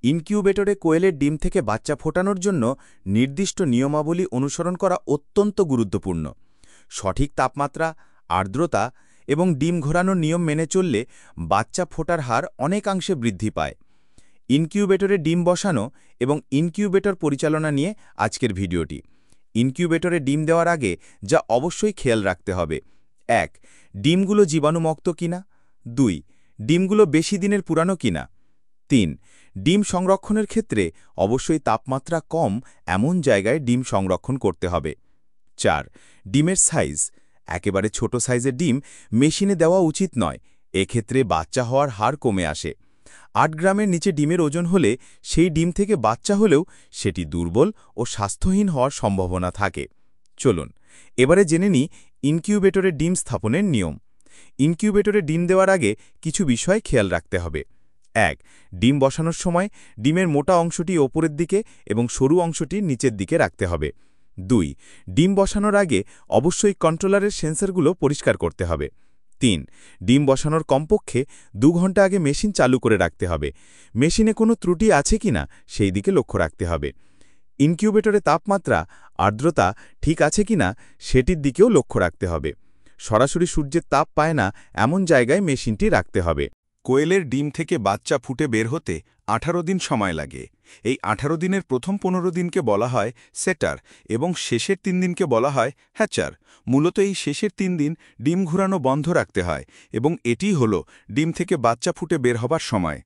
ইনকিউবেটরে কোয়েলের ডিম থেকে বাচ্চা ফোটানোর জন্য নির্দিষ্ট নিয়মাবলী অনুসরণ করা অত্যন্ত গুরুত্বপূর্ণ। সঠিক তাপমাত্রা, আর্দ্রতা এবং ডিম ঘোরানোর নিয়ম মেনে চললে বাচ্চা ফোটার হার অনেকাংশে বৃদ্ধি পায়। ইনকিউবেটরে ডিম বসানো এবং ইনকিউবেটর পরিচালনা নিয়ে আজকের ভিডিওটি। ইনকিউবেটরে ডিম দেওয়ার আগে যা অবশ্যই খেয়াল রাখতে হবে: ১. ডিমগুলো জীবাণুমুক্ত কিনা। ২. ডিমগুলো বেশি দিনের পুরানো কিনা। ৩. ডিম সংরক্ষণের ক্ষেত্রে অবশ্যই তাপমাত্রা কম এমন জায়গায় ডিম সংরক্ষণ করতে হবে। ৪. ডিমের সাইজ। একেবারে ছোট সাইজের ডিম মেশিনে দেওয়া উচিত নয়, এক্ষেত্রে বাচ্চা হওয়ার হার কমে আসে। ৮ গ্রামের নিচে ডিমের ওজন হলে সেই ডিম থেকে বাচ্চা হলেও সেটি দুর্বল ও স্বাস্থ্যহীন হওয়ার সম্ভাবনা থাকে। চলুন এবারে জেনে নিই ইনকিউবেটরে ডিম স্থাপনের নিয়ম। ইনকিউবেটরে ডিম দেওয়ার আগে কিছু বিষয় খেয়াল রাখতে হবে। ১. ডিম বসানোর সময় ডিমের মোটা অংশটি ওপরের দিকে এবং সরু অংশটি নিচের দিকে রাখতে হবে। ২. ডিম বসানোর আগে অবশ্যই কন্ট্রোলারের সেন্সরগুলো পরিষ্কার করতে হবে। ৩. ডিম বসানোর কমপক্ষে ২ ঘন্টা আগে মেশিন চালু করে রাখতে হবে। মেশিনে কোনো ত্রুটি আছে কিনা সেই দিকে লক্ষ্য রাখতে হবে। ইনকিউবেটরে তাপমাত্রা, আর্দ্রতা ঠিক আছে কিনা সেটির দিকেও লক্ষ্য রাখতে হবে। সরাসরি সূর্যের তাপ পায় না এমন জায়গায় মেশিনটি রাখতে হবে। কোয়েলের ডিম থেকে বাচ্চা ফুটে বের হতে ১৮ দিন সময় লাগে। এই ১৮ দিনের প্রথম ১৫ দিনকে বলা হয় সেটার এবং শেষের ৩ দিনকে বলা হয় হ্যাচার। মূলত এই শেষের ৩ দিন ডিম ঘুরানো বন্ধ রাখতে হয় এবং এটিই হল ডিম থেকে বাচ্চা ফুটে বের হবার সময়।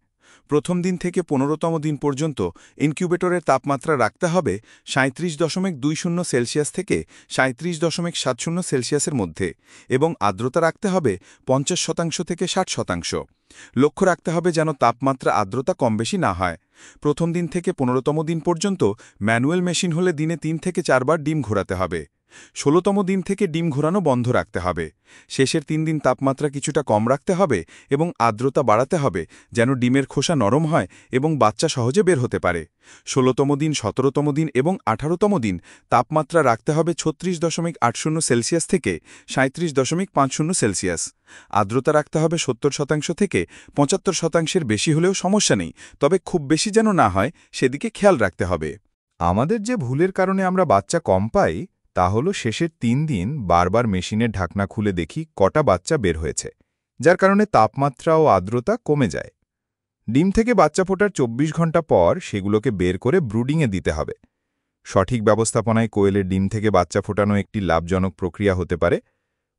প্রথম দিন থেকে ১৫তম দিন পর্যন্ত ইনকিউবেটরের তাপমাত্রা রাখতে হবে ৩৭.২০ সেলসিয়াস থেকে ৩৭.৭০ সেলসিয়াসের মধ্যে এবং আর্দ্রতা রাখতে হবে ৫০% থেকে ৬০%। লক্ষ্য রাখতে হবে যেন তাপমাত্রা আর্দ্রতা কম বেশি না হয়। প্রথম দিন থেকে ১৫তম দিন পর্যন্ত ম্যানুয়াল মেশিন হলে দিনে ৩ থেকে ৪ বার ডিম ঘোরাতে হবে। ১৬তম দিন থেকে ডিম ঘোরানো বন্ধ রাখতে হবে। শেষের ৩ দিন তাপমাত্রা কিছুটা কম রাখতে হবে এবং আর্দ্রতা বাড়াতে হবে যেন ডিমের খোসা নরম হয় এবং বাচ্চা সহজে বের হতে পারে। ১৬তম দিন, ১৭তম দিন এবং ১৮তম দিন তাপমাত্রা রাখতে হবে ৩৬.৮০ সেলসিয়াস থেকে ৩৭.৫০ সেলসিয়াস। আর্দ্রতা রাখতে হবে ৭০% থেকে ৭৫%-এর বেশি হলেও সমস্যা নেই, তবে খুব বেশি যেন না হয় সেদিকে খেয়াল রাখতে হবে। আমাদের যে ভুলের কারণে আমরা বাচ্চা কম পাই তা হল শেষের ৩ দিন বারবার মেশিনের ঢাকনা খুলে দেখি কটা বাচ্চা বের হয়েছে, যার কারণে তাপমাত্রা ও আর্দ্রতা কমে যায়। ডিম থেকে বাচ্চা ফোটার ২৪ ঘন্টা পর সেগুলোকে বের করে ব্রুডিংয়ে দিতে হবে। সঠিক ব্যবস্থাপনায় কোয়েলের ডিম থেকে বাচ্চা ফোটানো একটি লাভজনক প্রক্রিয়া হতে পারে।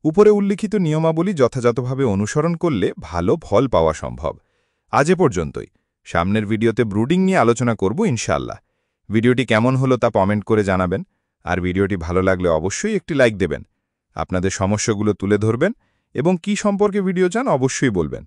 উপরে উল্লিখিত নিয়মাবলী যথাযথভাবে অনুসরণ করলে ভালো ফল পাওয়া সম্ভব। আজ এ পর্যন্তই। সামনের ভিডিওতে ব্রুডিং নিয়ে আলোচনা করব ইনশাআল্লাহ। ভিডিওটি কেমন হলো তা কমেন্ট করে জানাবেন, আর ভিডিওটি ভালো লাগলে অবশ্যই একটি লাইক দেবেন। আপনাদের সমস্যাগুলো তুলে ধরবেন এবং কি সম্পর্কে ভিডিও চান অবশ্যই বলবেন।